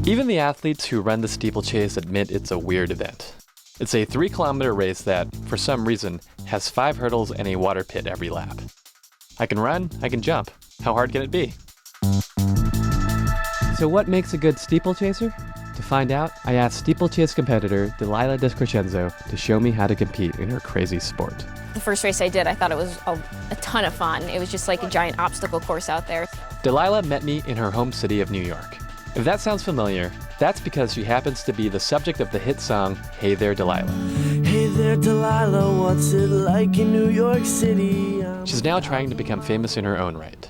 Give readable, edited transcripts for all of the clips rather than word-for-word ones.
Even the athletes who run the steeplechase admit it's a weird event. It's a 3-kilometer race that, for some reason, has 5 hurdles and a water pit every lap. I can run, I can jump. How hard can it be? So what makes a good steeplechaser? To find out, I asked steeplechase competitor Delilah to show me how to compete in her crazy sport. The first race I did, I thought it was a ton of fun. It was just like a giant obstacle course out there. Delilah met me in her home city of New York. If that sounds familiar, that's because she happens to be the subject of the hit song, Hey There Delilah. Hey there Delilah, what's it like in New York City? She's now trying to become famous in her own right.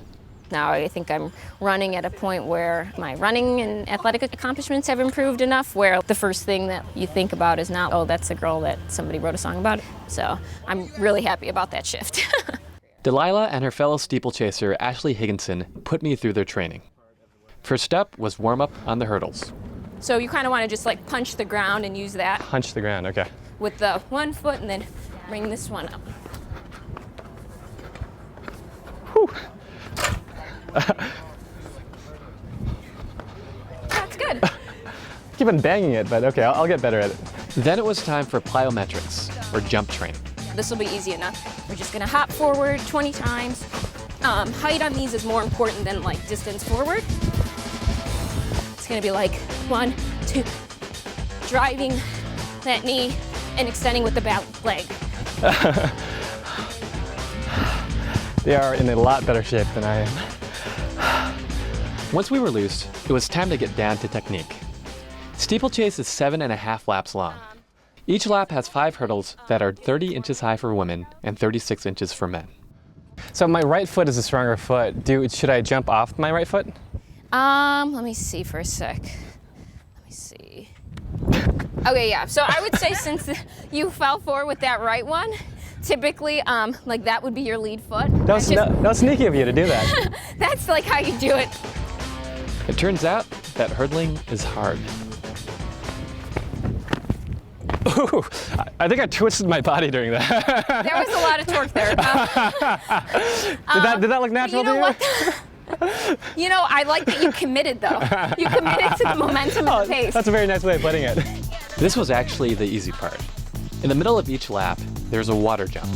Now I think I'm running at a point where my running and athletic accomplishments have improved enough where the first thing that you think about is not, oh, that's a girl that somebody wrote a song about. So I'm really happy about that shift. Delilah and her fellow steeplechaser Ashley Higginson put me through their training. First up was warm-up on the hurdles. So you kind of want to just like punch the ground and use that. Punch the ground, okay. With the one foot and then bring this one up. Whew. That's good. Keep on banging it, but okay, I'll get better at it. Then it was time for plyometrics, or jump training. This will be easy enough. We're just gonna hop forward 20 times. Height on these is more important than like distance forward. It's gonna be like 1, 2, driving that knee and extending with the back leg. They are in a lot better shape than I am. Once we were loose, it was time to get down to technique. Steeplechase is 7.5 laps long. Each lap has 5 hurdles that are 30 inches high for women and 36 inches for men. So my right foot is a stronger foot. Should I jump off my right foot? Let me see for a sec. Let me see. Okay, yeah. So I would say since you fell forward with that right one, typically, like that would be your lead foot. That was sneaky of you to do that. That's like how you do it. It turns out that hurdling is hard. Ooh, I think I twisted my body during that. There was a lot of torque there. Did that look natural to you? What? You know, I like that you committed though. You committed to the momentum and the pace. That's a very nice way of putting it. This was actually the easy part. In the middle of each lap, there's a water jump.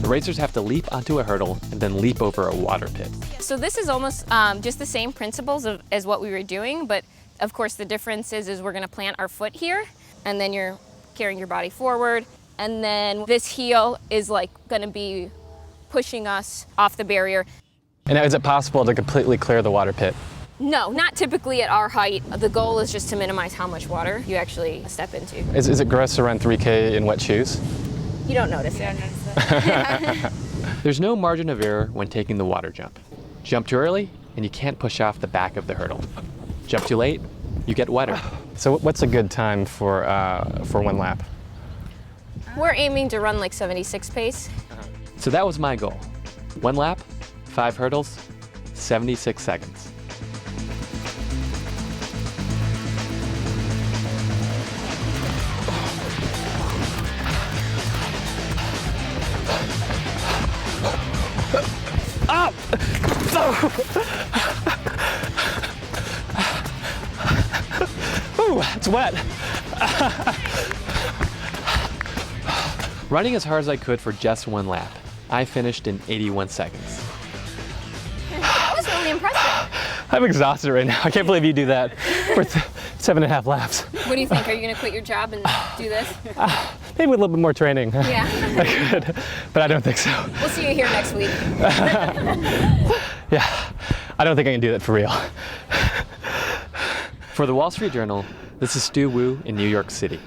The racers have to leap onto a hurdle and then leap over a water pit. So this is almost just the same principles as what we were doing, but of course the difference is we're gonna plant our foot here, and then you're carrying your body forward, and then this heel is like gonna be pushing us off the barrier. And is it possible to completely clear the water pit? No, not typically at our height. The goal is just to minimize how much water you actually step into. Is it gross to run 3K in wet shoes? You don't notice it. There's no margin of error when taking the water jump. Jump too early, and you can't push off the back of the hurdle. Jump too late, you get wetter. So what's a good time for one lap? We're aiming to run like 76 pace. So that was my goal. 1 lap, 5 hurdles, 76 seconds. Ooh, it's wet. Running as hard as I could for just 1 lap, I finished in 81 seconds. That was really impressive. I'm exhausted right now. I can't believe you do that for 7.5 laps. What do you think? Are you going to quit your job and do this? Maybe with a little bit more training. Yeah. I could, but I don't think so. We'll see you here next week. Yeah, I don't think I can do that for real. For the Wall Street Journal, this is Stu Wu in New York City.